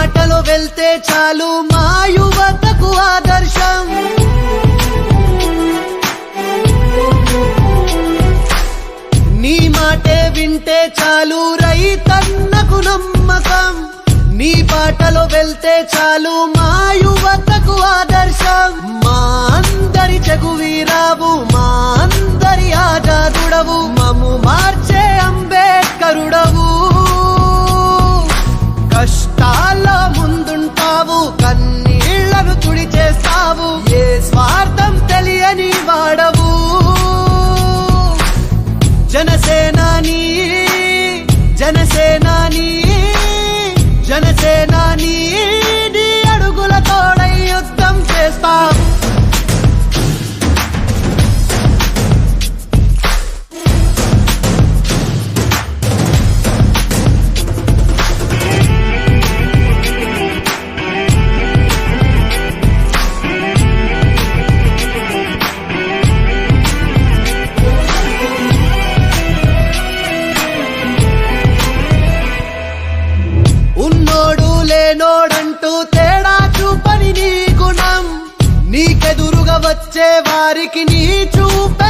బాటలో వెళ్తే చాలు మా యువతకు ఆదర్శం. నీ మాటే వింటే చాలు రైతన్నకు నమ్మకం. నీ బాటలో వెళ్తే చాలు మా యువతకు ఆదర్శం. మా అందరి జగువీరావు, మా అందరి ఆజాదుడవు, మము మార్చే అంబేద్కరుడవు. కష్టాల్లో ముందుంటావు, కన్నీళ్లను తుడిచేస్తావు, ఏ స్వార్థం తెలియని వాడవు. జనసేనాని జనసేనాని జనసేనాని నీ అడుగుల తోడై యుద్ధం చేస్తాం. ఉన్నోడు లేనోడంటూ తేడా చూపని నీ గుణం, నీకెదురుగా వచ్చే వారికి నీ చూపే